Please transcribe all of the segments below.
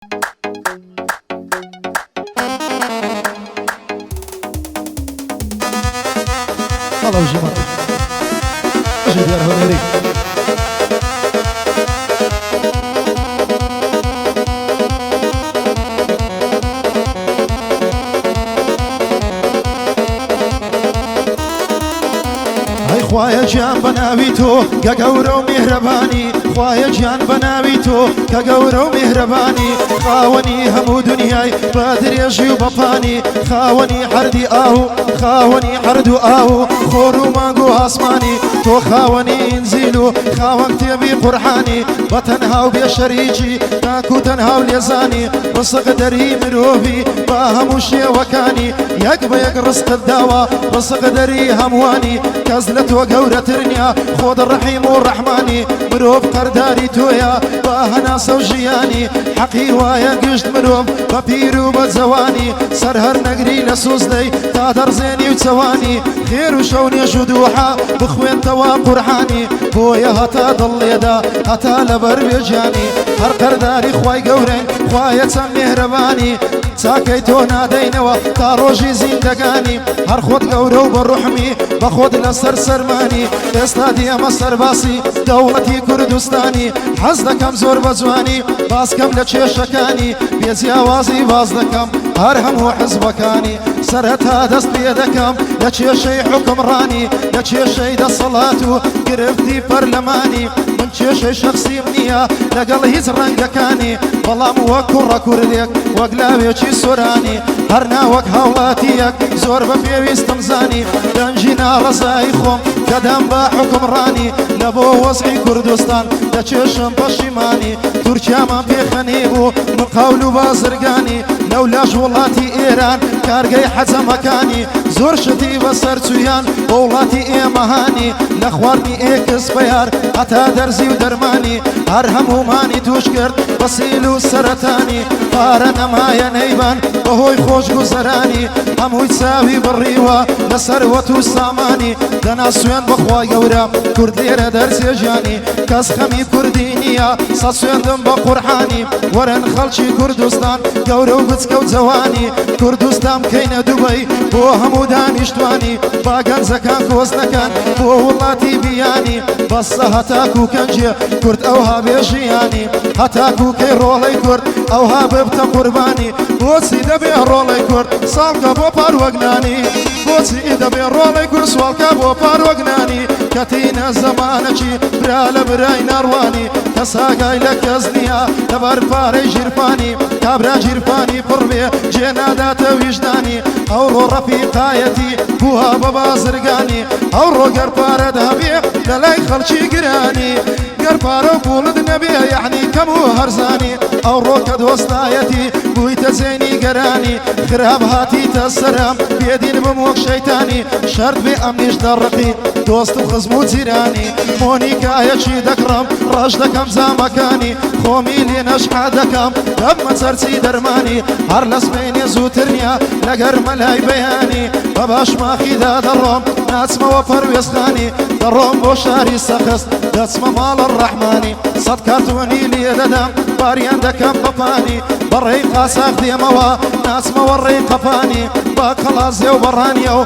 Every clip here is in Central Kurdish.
الله وجمال اجي ديال هونيري خوايا جان بناويتو كقورو مهرباني خوايا جان بناويتو كقورو مهرباني خاوني همو دنياي بادر يجي وبطاني خاوني حردي خاوني حردو خورو مانقو اسماني تو خاوني انزلو خاون تبي قرحاني بتنهاو بشريجي تاكو تنهاو ليزاني رزق دري مروبي باهموشي وكاني يقبا يقرص الدواء رزق دري همواني كازلت وقورة ترنيا خود الرحيم والرحماني مروب قرداري تويا باهنا سوجياني حقي وايا قشت مروب ببيرو بزواني سرهر نقري لسوز لي تادر زيني وتواني خير وشوني جدوحا بخوين توا قرحاني بويا هتا ضليدا هتا لبر بيجاني هر قرداري خواي قورين خوايا مهرباني ساكيتو نادينوا تاروجي زندقاني هر خود قورو بالرحمي بخود لسر سرماني استادي مصر باسي دولتي كردستاني حزدكم زور بزواني باسكم لتشيشكاني بيزي اوازي بازدكم هرهم حزبكاني سرتها دست بيدكم لتشيشي حكم راني لتشيشي دا صلاتو قرفتي برلماني من تشيشي شخصي منيا لقل هيز رنقكاني والله موكر كرديك وقلاويتي سوراني هرنا وك هولاتيك زور بفيويستم زاني دنجينا رزاي خوم قدم با حكم راني لبو وسعي كردستان دچشم بشيماني تركيا ما بيخنيبو مقاولو بازرقاني لولاش ولاتي ايران كارقي حزم مكاني زور شتي بسرچويان ولاتي اي مهاني لخوارني ايكس بيار حتى درزي ودرماني هر هموماني توش کرد بسيلو سرطاني فارنا مايا نيبان وهوي خوش گزراني هموي تساوي بالريوة لسروتو ساماني دنا سوين بخوا يورا كرد ليرة درس يجاني كاس خمي كردينيا ساسوين دم بقرحاني ورن خلشي كردستان يورا وبتسكو زواني كردستان كينا دبي بو همو دانشتواني باقان زكان كوزنكان بو ولاتي بياني بس هتاكو كنجي كرد اوها بيجياني هتاكو كي رولي كرد اوها ببتا قرباني بوسي دبي رولي كرد سالكا بو باروغناني بوسي دبي رولي كرد سوالكا بو باروغناني كتينا زمانكي برالا براي نارواني كساقاي لكزنيا لبر باري جرفاني كابرا جرفاني بربي جنادات وجداني اورو رفيقايتي بوها بابا زرقاني اورو قربار دهبي للاي خلشي قراني قربارو بولد نبي يعني كمو هرزاني اورو كدوستايتي بويت زيني قراني خراب هاتي تسرم بيدين بموك شيطاني شرط بأمنيش درقي دوست وخزمو زيراني مونيكا يشي دكرم رجدكم زامكاني خومي لي نشحادكم دم سرسي درماني هر لسميني زوترنيا لقر ملاي بياني باباش ماخي دا دروم ناسما وفر ويسخاني دروم بوشاري سخص دسما مال الرحماني صدقاتوني لي ددم باريان دكم بطاني بري قاساق دي موا ناسما وري قفاني باقلازيو برانيو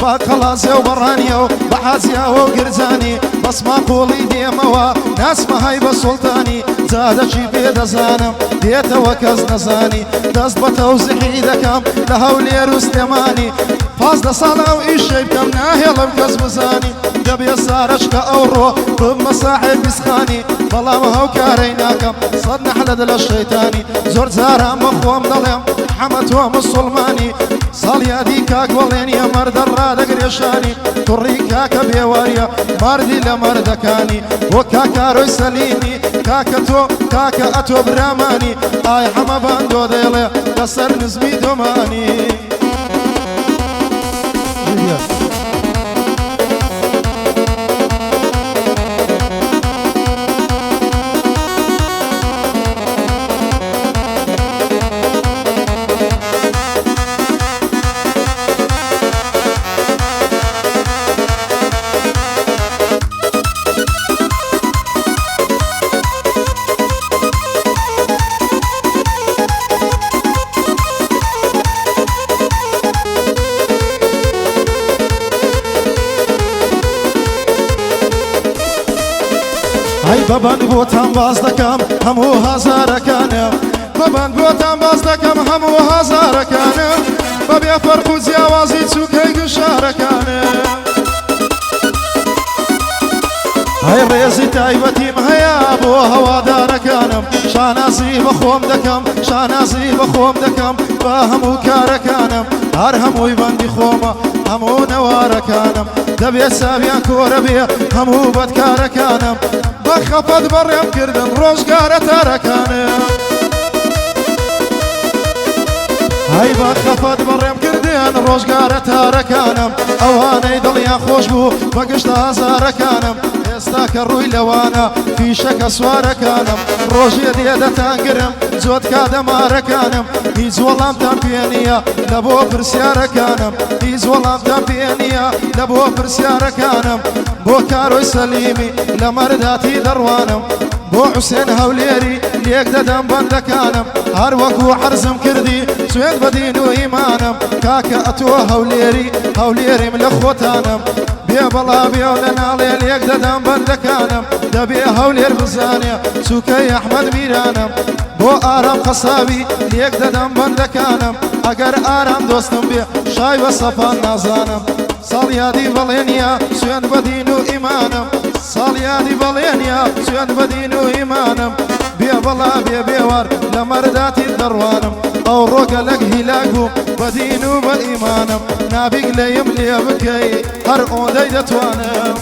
باقلازيو برانيو بحازيو وقرزاني بس ما قولي دي موا ناس ما هاي بسلطاني زادشي بيد زانم ديت وكز نزاني دست بتوزحي دكم لهولي رستماني فاز صلاة وإيشي بكم ناهي لبكز بزاني دبي سارشك أورو بمصاحب بسخاني والله ما هو كاريناكم صدنا حلد للشيطاني زور زارا مخوم ضليم حمد ومسلماني صاليا دي كاك ولين يا مرد الرادق ريشاني تري كاك بيواريا مردي لمردكاني وكاكا روي سليمي كاكا أتو براماني آي حما باندو ديلي كسر نزمي دوماني بەبەند بۆتان باز دەکەم هەموو هەزارەکانم بەبەند بۆتان باز دەکەم هەموو هەزارەکانم بەبێ فەرق و جیاوازی چووکەی گشارەکانم هەی ڕێزی تایبەتیم هەیە بۆ هەوادارەکانم شانازی بە خۆم دەکەم شانازی بە خۆم دەکەم بە هەموو کارەکانم هەر هەمووی بەندی خۆمە هەموو نەوارەکانم دەبێت ساویان کۆرە بێ هەموو بەدکارەکانم بە خەفەت بەڕێم کردن ڕۆژگارە تارەکانم هەی بە خەفەت بەڕێم کردن ڕۆژگارە تارەکانم ئەوانەی دڵیان خۆش بوو بە گشتە هەزارەکانم ئێستا کە ڕووی لەوانە فیشەکە سوارەکانم ڕۆژێ دێدەتانگرم جۆت کادەمارەکانم هیچ وەڵامتان پێ نییە لە بۆ پرسیارەکانم هیچ وەڵامتان پێ نییە لە بۆ پرسیارەکانم بۆ کارۆی سەلیمی لە مەرداتی دەڕوانم بۆ حوسێن هەولێری لێک دەدەم بەندەکانم هەر وەکو حەرزم کردی سوێن بەدین و ئیمانم کاکە ئەتۆ هەولێریم لە خۆتانم بێ بەڵا بێ و لە ناڵێ لێک دەدەم بەندەکانم دەبێ هەولێر بزانێ چووکەی ئەحمەد میرانم بۆ ئارام قەساوی لێک دەدەم بەندەکانم ئەگەر ئارام دۆستم بێ شای بە سەپان نازانم ساڵیادی بەڵێنیا سوێن بەدین و ئیمانم ساڵیادی بەڵێنیا سوێن بەدین و ئیمانم بێ بەڵا بێ بێوار لە مەرداتی دەڕوانم ئەو ڕۆگە لەک هیلاک بوو بەدین و بە ئیمانم نابیگ لەیم لێ بکەی هەر ئۆدەی دەتوانم